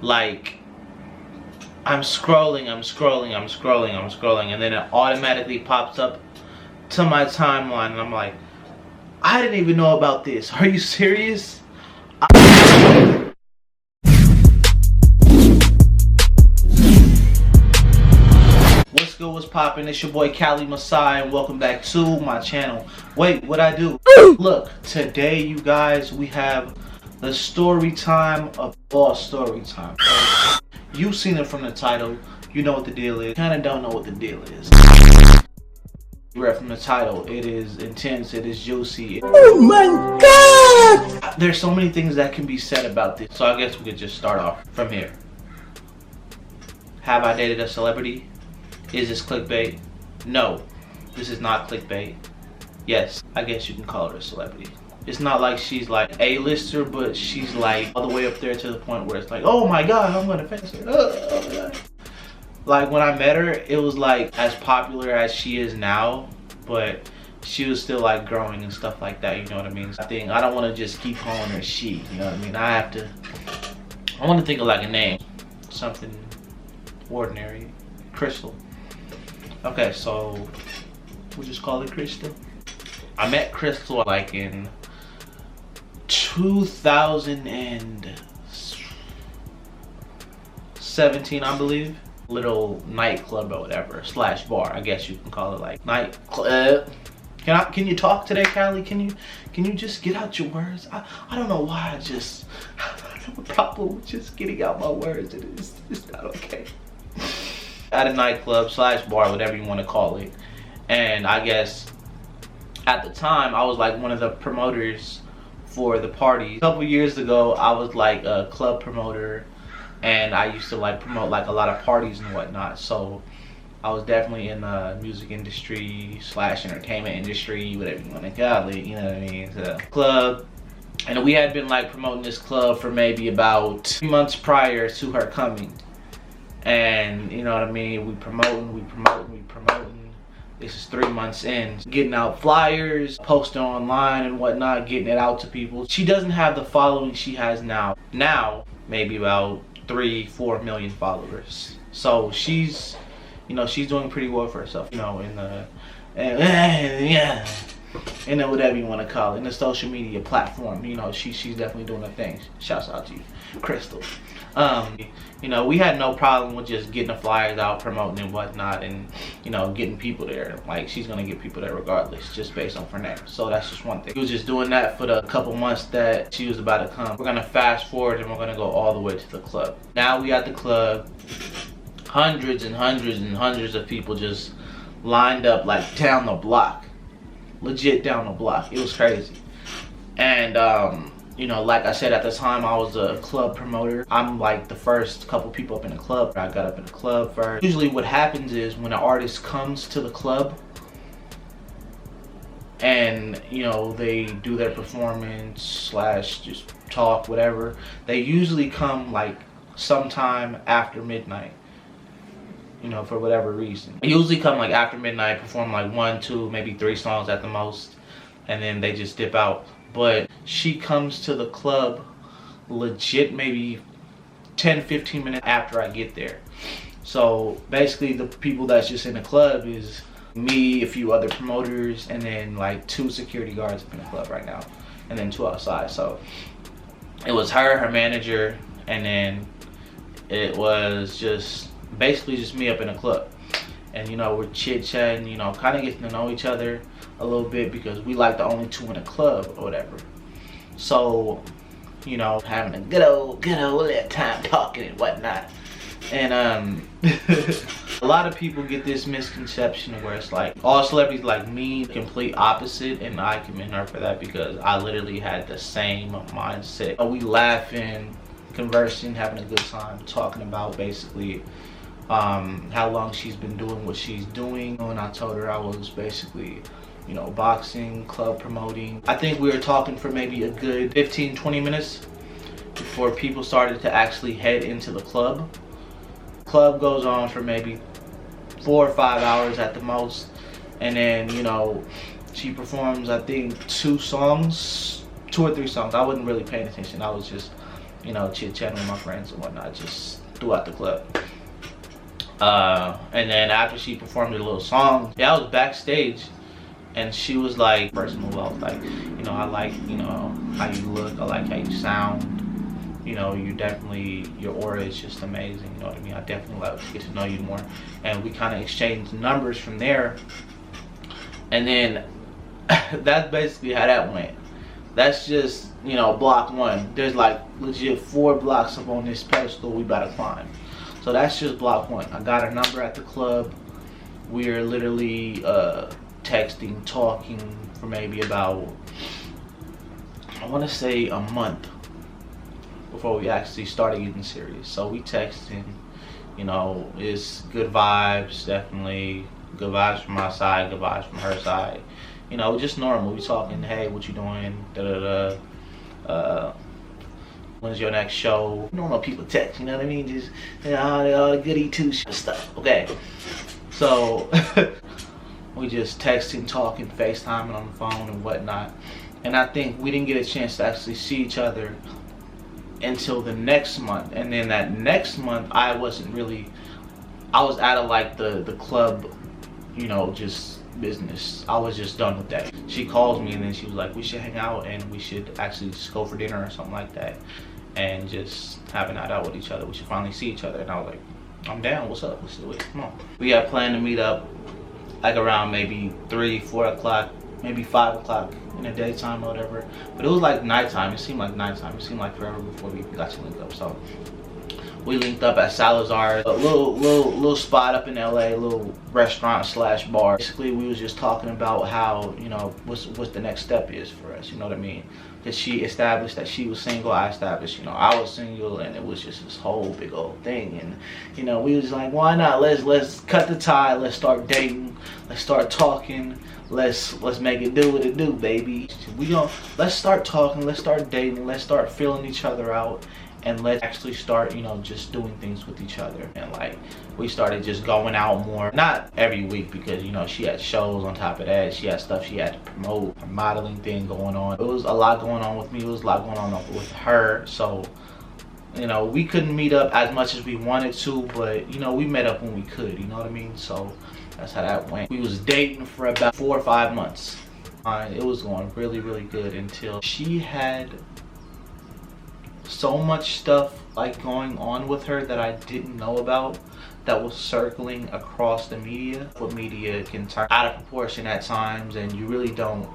like I'm scrolling, and then it automatically pops up to my timeline, and I'm like, I didn't even know about this. Are you serious? What's good, what's poppin'? It's your boy calimasihh, and welcome back to my channel. Wait, what'd I do? Look, today you guys, we have the story time of all story time. You've seen it from the title, you know what the deal is. Kinda don't know what the deal is. You read from the title, it is intense, it is juicy. Oh my god! There's so many things that can be said about this, so I guess we could just start off from here. Have I dated a celebrity? Is this clickbait? No, this is not clickbait. Yes, I guess you can call her a celebrity. It's not like she's like A-lister, but she's like all the way up there to the point where it's like, oh my god, I'm gonna face her. Oh my god. Like when I met her, it was like as popular as she is now, but she was still like growing and stuff like that, you know what I mean? I don't want to just keep calling her she, you know what I mean? I want to think of like a name, something ordinary. Crystal. Okay, so we'll just call it Crystal. I met Crystal like in 2017, I believe. Little nightclub or whatever, slash bar, I guess you can call it, like nightclub. Can you talk today, Cali? Can you just get out your words? I don't know why I have a problem with just getting out my words. It's not okay. At a nightclub slash bar, whatever you want to call it. And I guess at the time I was like one of the promoters for the party. A couple years ago I was like a club promoter, and I used to like promote like a lot of parties and whatnot. So I was definitely in the music industry slash entertainment industry, whatever you want to call it, you know what I mean? So, club. And we had been like promoting this club for maybe about 3 months prior to her coming. And you know what I mean, we promoting. This is 3 months in, getting out flyers, posting online and whatnot, getting it out to people. She doesn't have the following she has now. Now, maybe about 3-4 million followers. So she's, you know, she's doing pretty well for herself, you know, in the whatever you want to call it, in the social media platform. You know, she's definitely doing her thing. Shouts out to you, Crystal. You know, we had no problem with just getting the flyers out, promoting and whatnot, and you know, getting people there. Like, she's gonna get people there regardless, just based on her name. So that's just one thing. We was just doing that for the couple months that she was about to come. We're gonna fast forward and we're gonna go all the way to the club. Now we at the club, hundreds and hundreds and hundreds of people just lined up like down the block, legit down the block. It was crazy. And you know, like I said, at the time I was a club promoter. I'm like the first couple people up in the club. I got up in the club first. Usually what happens is when an artist comes to the club and, you know, they do their performance slash just talk, whatever, they usually come like sometime after midnight, you know, for whatever reason. They usually come like after midnight, perform like 1, 2, maybe 3 songs at the most, and then they just dip out. But she comes to the club legit maybe 10-15 minutes after I get there. So basically the people that's just in the club is me, a few other promoters, and then like 2 security guards up in the club right now, and then 2 outside. So it was her manager, and then it was just basically just me up in the club. And you know, we're chit-chatting, you know, kind of getting to know each other a little bit, because we like the only 2 in the club or whatever. So, you know, having a good old time talking and whatnot. And a lot of people get this misconception where it's like all celebrities like me, complete opposite, and I commend her for that, because I literally had the same mindset. We laughing, conversing, having a good time, talking about basically how long she's been doing what she's doing. And I told her I was basically, you know, boxing, club promoting. I think we were talking for maybe a good 15-20 minutes before people started to actually head into the club. Club goes on for maybe 4 or 5 hours at the most, and then, you know, she performs I think 2 or 3 songs. I wasn't really paying attention. I was just you know, chit-chatting with my friends and whatnot, just throughout the club. And then after she performed a little song, yeah, I was backstage, and she was like, personal wealth, like, you know, I like, you know, how you look, I like how you sound, you know, you definitely, your aura is just amazing, you know what I mean? I definitely like to get to know you more. And we kind of exchanged numbers from there. And then that's basically how that went. That's just, you know, block one. There's like legit 4 blocks up on this pedestal we about to climb. So that's just block one. I got her number at the club. We're literally texting, talking for maybe about, I want to say a month before we actually started getting serious. So we texting, you know, it's good vibes, definitely good vibes from my side, good vibes from her side. You know, just normal. We talking, hey, what you doing? Da da da. When's your next show? Normal people text, you know what I mean? Just, you know, goody two stuff. Okay. So we just texting, talking, FaceTiming on the phone and whatnot. And I think we didn't get a chance to actually see each other until the next month. And then that next month, I was out of like the club, you know, just business. I was just done with that. She calls me and then she was like, we should hang out and we should actually just go for dinner or something like that and just have a night out with each other. We should finally see each other. And I was like, I'm down, what's up, let's do it, come on. We had planned to meet up like around maybe 3, 4 o'clock, maybe 5 o'clock in the daytime or whatever. But it was like nighttime. It seemed like nighttime. It seemed like forever before we got to link up. So we linked up at Salazar, a little spot up in LA, a little restaurant slash bar. Basically, we was just talking about how, you know, what's the next step is for us, you know what I mean? Because she established that she was single, I established, you know, I was single, and it was just this whole big old thing. And, you know, we was like, why not? Let's cut the tie, let's start dating, let's start talking, let's make it do what it do, baby. Let's start talking, let's start dating, let's start feeling each other out. And let's actually start, you know, just doing things with each other. And like, we started just going out more, not every week, because, you know, she had shows on top of that. She had stuff she had to promote, her modeling thing going on. It was a lot going on with me. It was a lot going on with her. So, you know, we couldn't meet up as much as we wanted to, but, you know, we met up when we could, you know what I mean? So that's how that went. We was dating for about 4 or 5 months. It was going really, really good until she had so much stuff like going on with her that I didn't know about, that was circling across the media. What media can turn out of proportion at times, and you really don't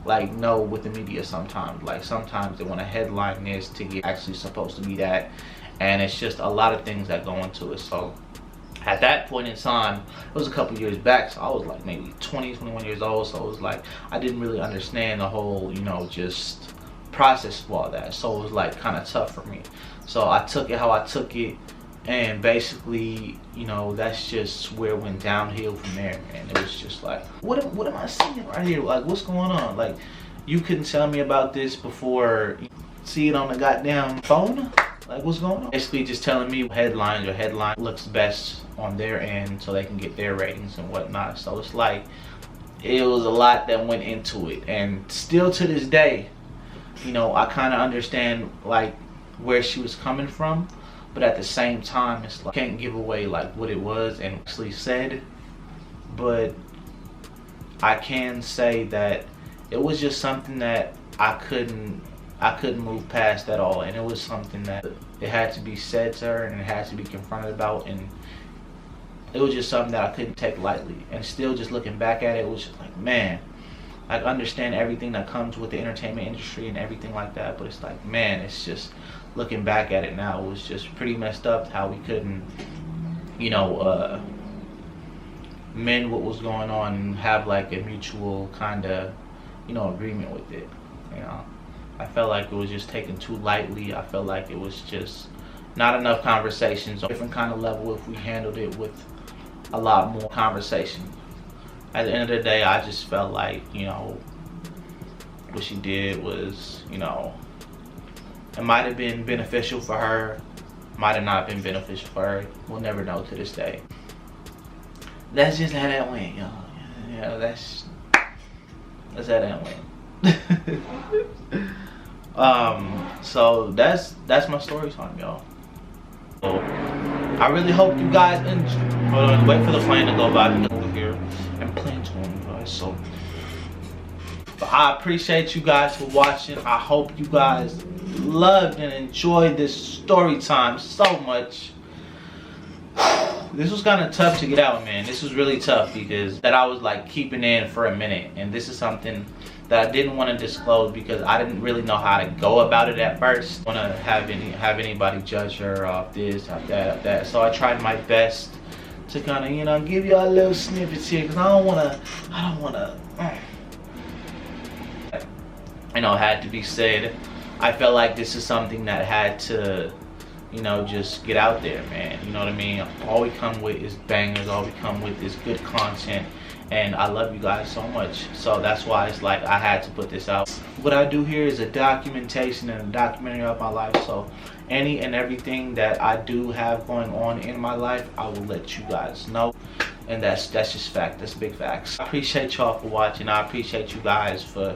like know with the media sometimes. Like sometimes they want to headline this to get actually supposed to be that, and it's just a lot of things that go into it. So at that point in time, it was a couple years back, so I was like maybe 20, 21 years old. So it was like I didn't really understand the whole, you know, just process of all that. So it was like kind of tough for me. So I took it how I took it, and basically, you know, that's just where it went downhill from there, man. It was just like, what am I seeing right here? Like, what's going on? Like, you couldn't tell me about this before you see it on the goddamn phone? Like, what's going on? Basically just telling me headlines or headline looks best on their end so they can get their ratings and whatnot. So it's like, it was a lot that went into it, and still to this day, you know, I kind of understand like where she was coming from, but at the same time, it's like, can't give away like what it was and actually said, but I can say that it was just something that I couldn't move past at all, and it was something that it had to be said to her and it had to be confronted about, and it was just something that I couldn't take lightly. And still, just looking back at it, it was just like, man, I understand everything that comes with the entertainment industry and everything like that, but it's like, man, it's just, looking back at it now, it was just pretty messed up how we couldn't, you know, mend what was going on and have like a mutual kind of, you know, agreement with it. You know, I felt like it was just taken too lightly. I felt like it was just not enough conversations on a different kind of level if we handled it with a lot more conversation. At the end of the day, I just felt like, you know, what she did was, you know, it might have been beneficial for her, might have not been beneficial for her. We'll never know to this day. That's just how that went, y'all. Yeah, that's how that went. So that's my story time, y'all. So I really hope you guys enjoy. Hold on, wait for the plane to go by over here, and plane's going by. So I appreciate you guys for watching. I hope you guys loved and enjoyed this story time so much. This was kind of tough to get out, man. This was really tough because that I was like keeping in for a minute, and this is something that I didn't want to disclose because I didn't really know how to go about it at first. I want to have anybody judge her off this, off that. So I tried my best to kind of, you know, give y'all little snippets here because I don't want to. You know, had to be said. I felt like this is something that had to, you know, just get out there, man. You know what I mean? All we come with is bangers. All we come with is good content. And I love you guys so much. So that's why it's like I had to put this out. What I do here is a documentation and a documentary of my life. So any and everything that I do have going on in my life, I will let you guys know. And that's just fact. That's big facts. I appreciate y'all for watching. I appreciate you guys for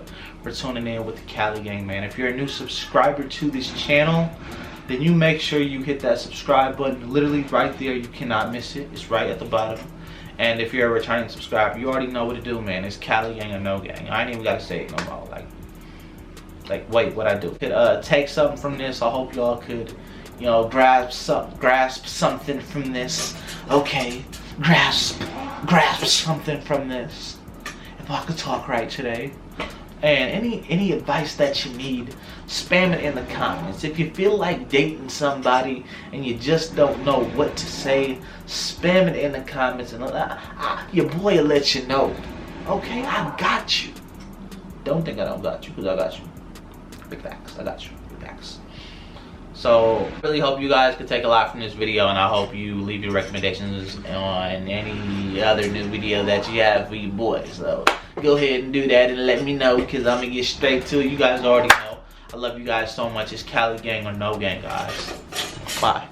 tuning in with the Cali gang, man. If you're a new subscriber to this channel, then you make sure you hit that subscribe button. Literally right there. You cannot miss it. It's right at the bottom. And if you're a returning subscriber, you already know what to do, man. It's Cali gang or no gang. I ain't even gotta say it no more. Like wait, what I do? Could take something from this. I hope y'all could, you know, grasp something from this. Okay, grasp something from this. If I could talk right today. And any advice that you need, spam it in the comments. If you feel like dating somebody and you just don't know what to say, spam it in the comments, and your boy will let you know. Okay, I got you. Don't think I don't got you, because I got you. Big facts. I got you. Big facts. So really hope you guys could take a lot from this video, and I hope you leave your recommendations on any other new video that you have for your boy. So go ahead and do that and let me know, because I'm gonna get straight to it. You guys already know. I love you guys so much. It's Cali gang or no gang, guys. Bye.